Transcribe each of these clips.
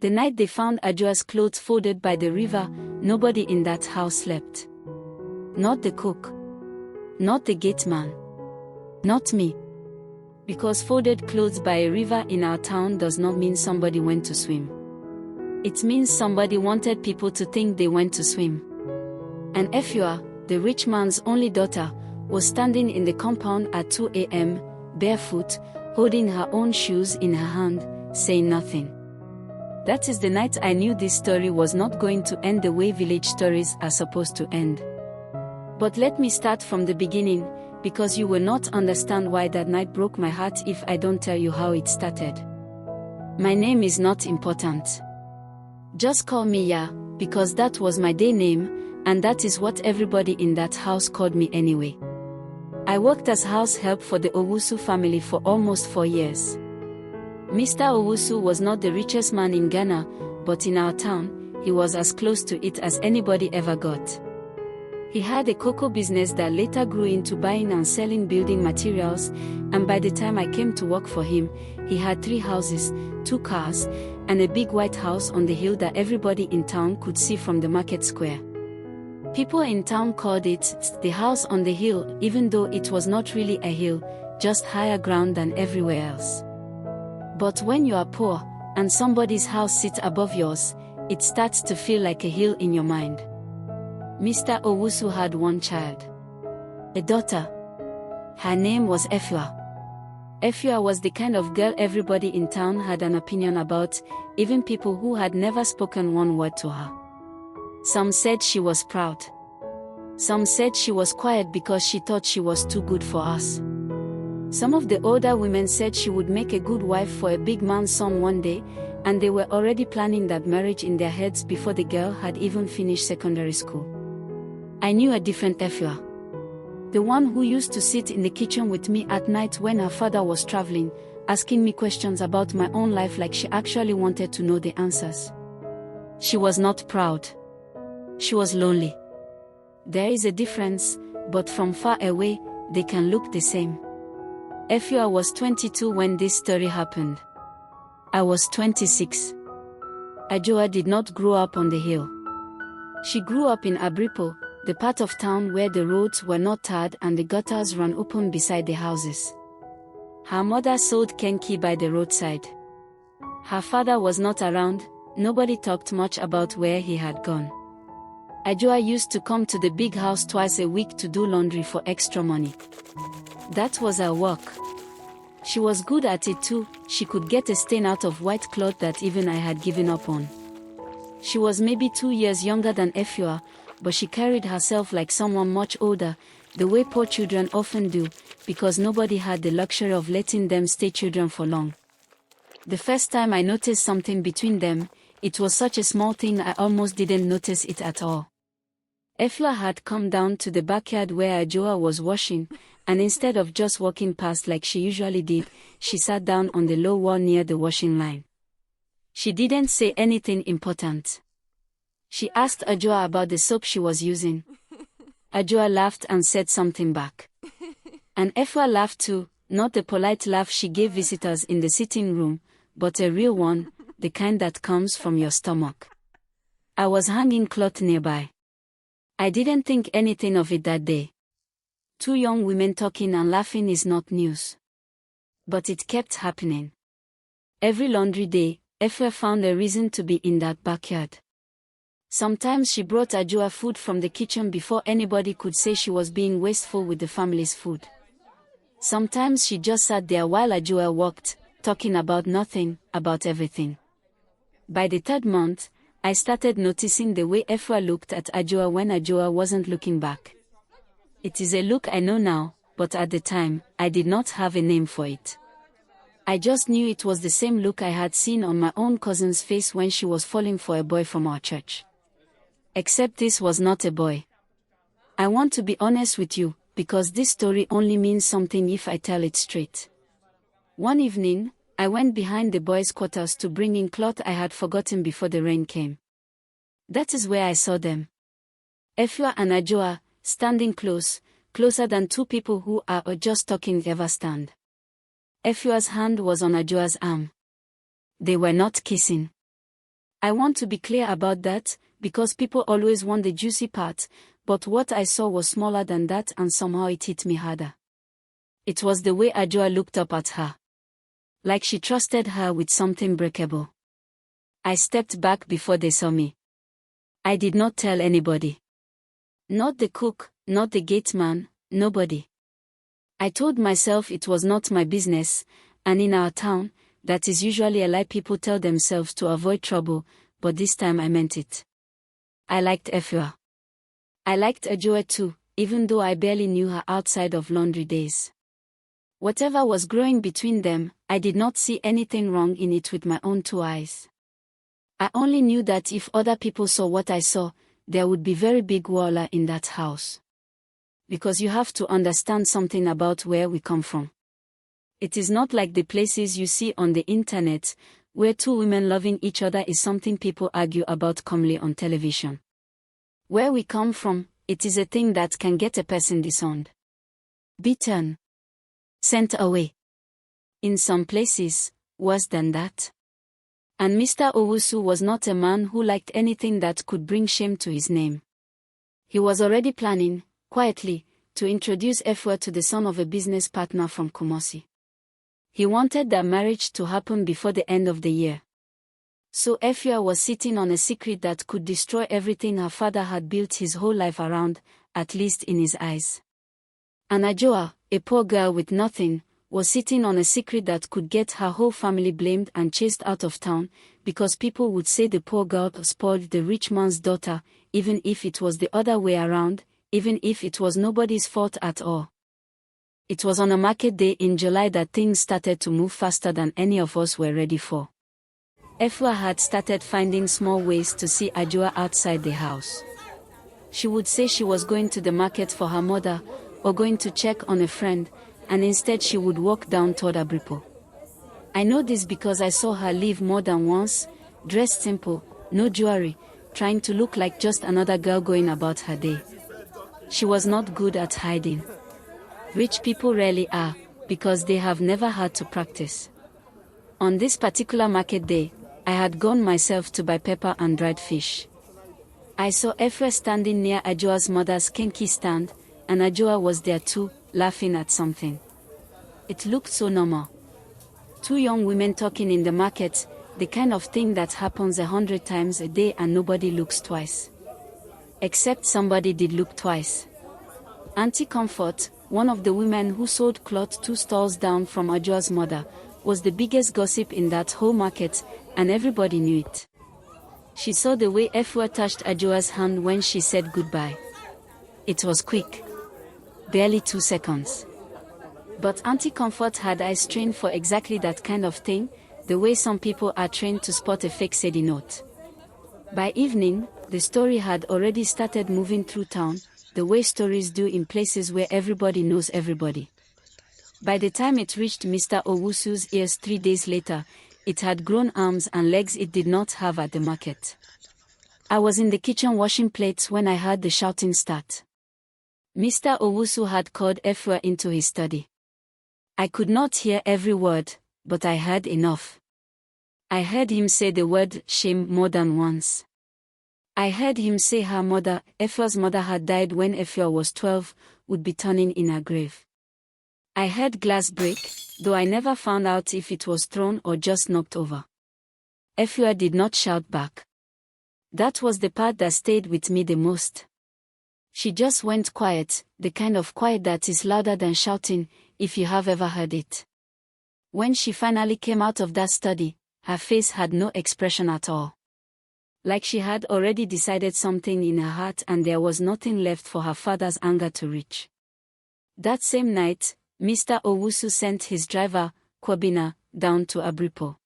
The night they found Ajua's clothes folded by the river, nobody in that house slept. Not the cook. Not the gateman. Not me. Because folded clothes by a river in our town does not mean somebody went to swim. It means somebody wanted people to think they went to swim. And Efua, the rich man's only daughter, was standing in the compound at 2 a.m., barefoot, holding her own shoes in her hand, saying nothing. That is the night I knew this story was not going to end the way village stories are supposed to end. But let me start from the beginning, because you will not understand why that night broke my heart if I don't tell you how it started. My name is not important. Just call me Ya, because that was my day name, and that is what everybody in that house called me anyway. I worked as house help for the Owusu family for almost 4 years. Mr. Owusu was not the richest man in Ghana, but in our town, he was as close to it as anybody ever got. He had a cocoa business that later grew into buying and selling building materials, and by the time I came to work for him, he had 3 houses, 2 cars, and a big white house on the hill that everybody in town could see from the market square. People in town called it the house on the hill, even though it was not really a hill, just higher ground than everywhere else. But when you are poor, and somebody's house sits above yours, it starts to feel like a hill in your mind. Mr. Owusu had 1 child. A daughter. Her name was Efua. Efua was the kind of girl everybody in town had an opinion about, even people who had never spoken 1 word to her. Some said she was proud. Some said she was quiet because she thought she was too good for us. Some of the older women said she would make a good wife for a big man's son one day, and they were already planning that marriage in their heads before the girl had even finished secondary school. I knew a different Efua. The one who used to sit in the kitchen with me at night when her father was traveling, asking me questions about my own life like she actually wanted to know the answers. She was not proud. She was lonely. There is a difference, but from far away, they can look the same. Efua was 22 when this story happened. I was 26. Ajua did not grow up on the hill. She grew up in Abripo, the part of town where the roads were not tarred and the gutters ran open beside the houses. Her mother sold kenki by the roadside. Her father was not around, nobody talked much about where he had gone. Ajua used to come to the big house twice a week to do laundry for extra money. That was her work. She was good at it too, she could get a stain out of white cloth that even I had given up on. She was maybe 2 years younger than Efua, but she carried herself like someone much older, the way poor children often do, because nobody had the luxury of letting them stay children for long. The first time I noticed something between them, it was such a small thing I almost didn't notice it at all. Efua had come down to the backyard where Ajua was washing, and instead of just walking past like she usually did, she sat down on the low wall near the washing line. She didn't say anything important. She asked Ajua about the soap she was using. Ajua laughed and said something back. And Efua laughed too, not the polite laugh she gave visitors in the sitting room, but a real one, the kind that comes from your stomach. I was hanging cloth nearby. I didn't think anything of it that day. 2 young women talking and laughing is not news. But it kept happening. Every laundry day, Efua found a reason to be in that backyard. Sometimes she brought Ajua food from the kitchen before anybody could say she was being wasteful with the family's food. Sometimes she just sat there while Ajua walked, talking about nothing, about everything. By the 3rd month, I started noticing the way Efua looked at Ajua when Ajua wasn't looking back. It is a look I know now, but at the time, I did not have a name for it. I just knew it was the same look I had seen on my own cousin's face when she was falling for a boy from our church. Except this was not a boy. I want to be honest with you, because this story only means something if I tell it straight. One evening, I went behind the boys' quarters to bring in cloth I had forgotten before the rain came. That is where I saw them. Efua and Ajua, standing closer than 2 people who are just talking ever stand. Efua's hand was on Ajua's arm. They were not kissing. I want to be clear about that, because people always want the juicy part, but what I saw was smaller than that and somehow it hit me harder. It was the way Ajua looked up at her. Like she trusted her with something breakable. I stepped back before they saw me. I did not tell anybody. Not the cook, not the gate man, nobody. I told myself it was not my business, and in our town, that is usually a lie people tell themselves to avoid trouble, but this time I meant it. I liked Efua. I liked Ajua too, even though I barely knew her outside of laundry days. Whatever was growing between them, I did not see anything wrong in it with my own two eyes. I only knew that if other people saw what I saw, there would be very big walla in that house. Because you have to understand something about where we come from. It is not like the places you see on the internet, where two women loving each other is something people argue about calmly on television. Where we come from, it is a thing that can get a person disowned, beaten, sent away. In some places, worse than that. And Mr. Owusu was not a man who liked anything that could bring shame to his name. He was already planning, quietly, to introduce Efua to the son of a business partner from Kumasi. He wanted their marriage to happen before the end of the year. So Efua was sitting on a secret that could destroy everything her father had built his whole life around, at least in his eyes. And Ajua, a poor girl with nothing, was sitting on a secret that could get her whole family blamed and chased out of town, because people would say the poor girl spoiled the rich man's daughter, even if it was the other way around, even if it was nobody's fault at all. It was on a market day in July that things started to move faster than any of us were ready for. Efua had started finding small ways to see Ajua outside the house. She would say she was going to the market for her mother, or going to check on a friend, and instead she would walk down toward Abripo. I know this because I saw her leave more than once, dressed simple, no jewelry, trying to look like just another girl going about her day. She was not good at hiding. Rich people rarely are, because they have never had to practice. On this particular market day, I had gone myself to buy pepper and dried fish. I saw Efua standing near Ajua's mother's kenki stand, and Ajua was there too, laughing at something. It looked so normal. Two young women talking in the market, the kind of thing that happens 100 times a day and nobody looks twice. Except somebody did look twice. Auntie Comfort, one of the women who sold cloth 2 stalls down from Ajua's mother, was the biggest gossip in that whole market, and everybody knew it. She saw the way Efua touched Ajua's hand when she said goodbye. It was quick. Barely 2 seconds. But Auntie Comfort had eyes trained for exactly that kind of thing, the way some people are trained to spot a fake steady note. By evening, the story had already started moving through town, the way stories do in places where everybody knows everybody. By the time it reached Mr. Owusu's ears 3 days later, it had grown arms and legs it did not have at the market. I was in the kitchen washing plates when I heard the shouting start. Mr. Owusu had called Efua into his study. I could not hear every word, but I heard enough. I heard him say the word shame more than once. I heard him say her mother, Efua's mother, had died when Efua was 12, would be turning in her grave. I heard glass break, though I never found out if it was thrown or just knocked over. Efua did not shout back. That was the part that stayed with me the most. She just went quiet, the kind of quiet that is louder than shouting, if you have ever heard it. When she finally came out of that study, her face had no expression at all. Like she had already decided something in her heart and there was nothing left for her father's anger to reach. That same night, Mr. Owusu sent his driver, Kwabina, down to Abripo.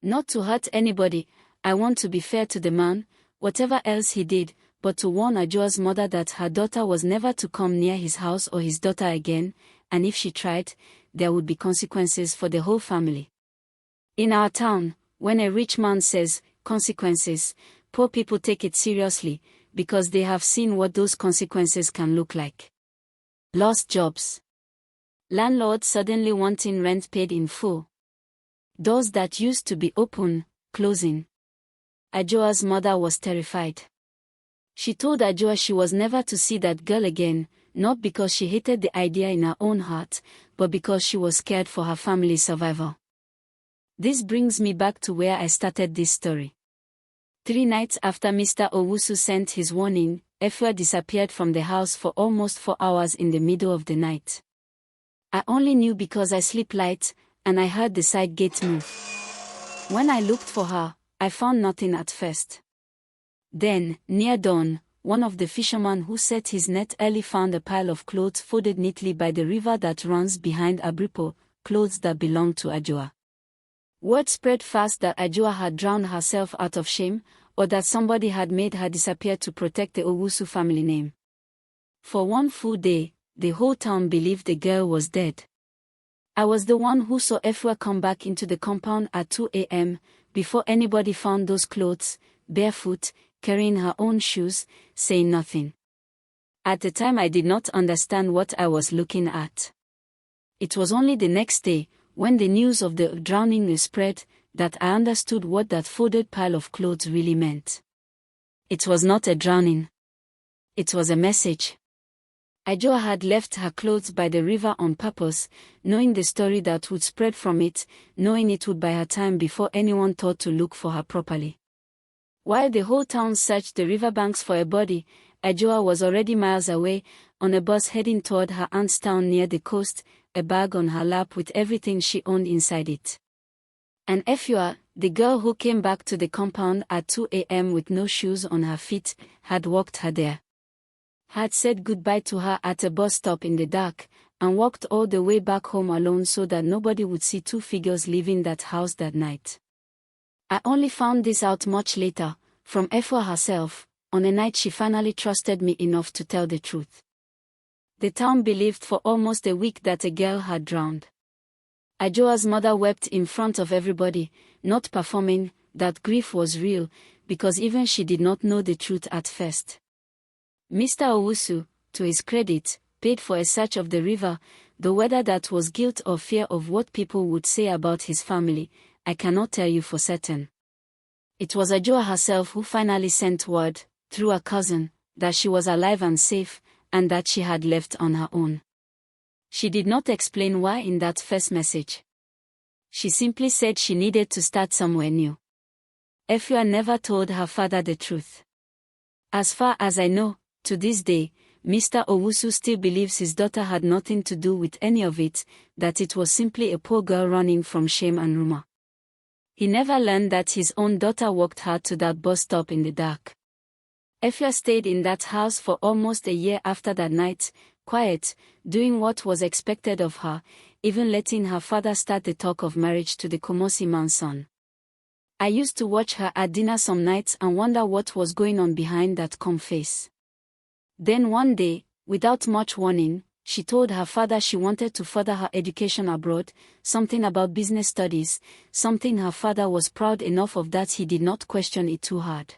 Not to hurt anybody, I want to be fair to the man, whatever else he did, but to warn Ajua's mother that her daughter was never to come near his house or his daughter again, and if she tried, there would be consequences for the whole family. In our town, when a rich man says, consequences, poor people take it seriously, because they have seen what those consequences can look like. Lost jobs. Landlords suddenly wanting rent paid in full. Doors that used to be open, closing. Ajoa's mother was terrified. She told Ajoa she was never to see that girl again, not because she hated the idea in her own heart, but because she was scared for her family's survival. This brings me back to where I started this story. 3 nights after Mr. Owusu sent his warning, Efua disappeared from the house for almost 4 hours in the middle of the night. I only knew because I sleep light, and I heard the side gate move. When I looked for her, I found nothing at first. Then, near dawn, one of the fishermen who set his net early found a pile of clothes folded neatly by the river that runs behind Abripo, clothes that belonged to Ajoa. Word spread fast that Ajoa had drowned herself out of shame, or that somebody had made her disappear to protect the Owusu family name. For one full day, the whole town believed the girl was dead. I was the one who saw Efua come back into the compound at 2 a.m., before anybody found those clothes, barefoot, carrying her own shoes, saying nothing. At the time I did not understand what I was looking at. It was only the next day, when the news of the drowning spread, that I understood what that folded pile of clothes really meant. It was not a drowning. It was a message. Ajoa had left her clothes by the river on purpose, knowing the story that would spread from it, knowing it would buy her time before anyone thought to look for her properly. While the whole town searched the riverbanks for a body, Ajoa was already miles away, on a bus heading toward her aunt's town near the coast, a bag on her lap with everything she owned inside it. And Efua, the girl who came back to the compound at 2 a.m. with no shoes on her feet, had walked her there. Had said goodbye to her at a bus stop in the dark, and walked all the way back home alone so that nobody would see 2 figures leaving that house that night. I only found this out much later, from Efua herself, on a night she finally trusted me enough to tell the truth. The town believed for almost a week that a girl had drowned. Ajoa's mother wept in front of everybody, not performing, that grief was real, because even she did not know the truth at first. Mr. Owusu, to his credit, paid for a search of the river, though whether that was guilt or fear of what people would say about his family, I cannot tell you for certain. It was Ajoa herself who finally sent word, through a cousin, that she was alive and safe, and that she had left on her own. She did not explain why in that first message. She simply said she needed to start somewhere new. Efua never told her father the truth. As far as I know, to this day, Mr. Owusu still believes his daughter had nothing to do with any of it, that it was simply a poor girl running from shame and rumor. He never learned that his own daughter walked her to that bus stop in the dark. Efua stayed in that house for almost a year after that night, quiet, doing what was expected of her, even letting her father start the talk of marriage to the Komosi man's son. I used to watch her at dinner some nights and wonder what was going on behind that calm face. Then one day, without much warning, she told her father she wanted to further her education abroad, something about business studies, something her father was proud enough of that he did not question it too hard.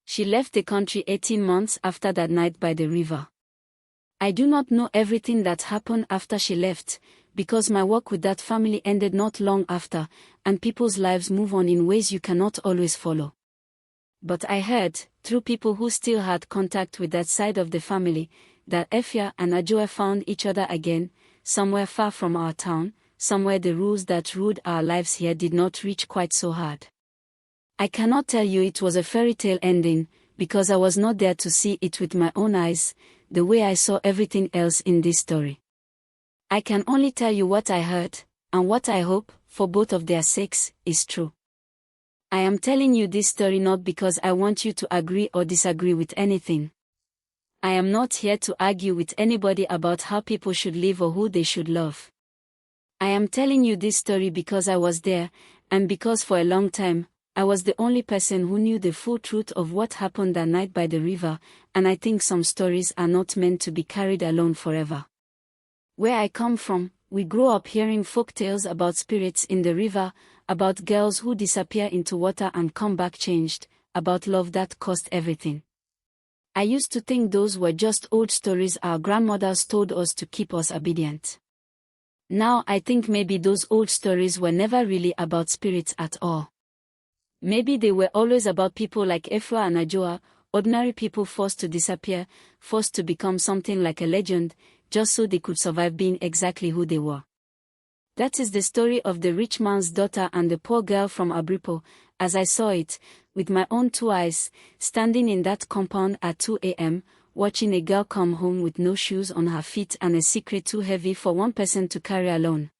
She left the country 18 months after that night by the river. I do not know everything that happened after she left, because my work with that family ended not long after, and people's lives move on in ways you cannot always follow. But I heard, through people who still had contact with that side of the family, that Efua and Ajoa found each other again, somewhere far from our town, somewhere the rules that ruled our lives here did not reach quite so hard. I cannot tell you it was a fairy tale ending, because I was not there to see it with my own eyes, the way I saw everything else in this story. I can only tell you what I heard, and what I hope, for both of their sakes, is true. I am telling you this story not because I want you to agree or disagree with anything. I am not here to argue with anybody about how people should live or who they should love. I am telling you this story because I was there, and because for a long time, I was the only person who knew the full truth of what happened that night by the river, and I think some stories are not meant to be carried alone forever. Where I come from, we grew up hearing folk tales about spirits in the river, about girls who disappear into water and come back changed, about love that cost everything. I used to think those were just old stories our grandmothers told us to keep us obedient. Now I think maybe those old stories were never really about spirits at all. Maybe they were always about people like Efra and Ajoa, ordinary people forced to disappear, forced to become something like a legend, just so they could survive being exactly who they were. That is the story of the rich man's daughter and the poor girl from Abripo, as I saw it, with my own 2 eyes, standing in that compound at 2 a.m., watching a girl come home with no shoes on her feet and a secret too heavy for one person to carry alone.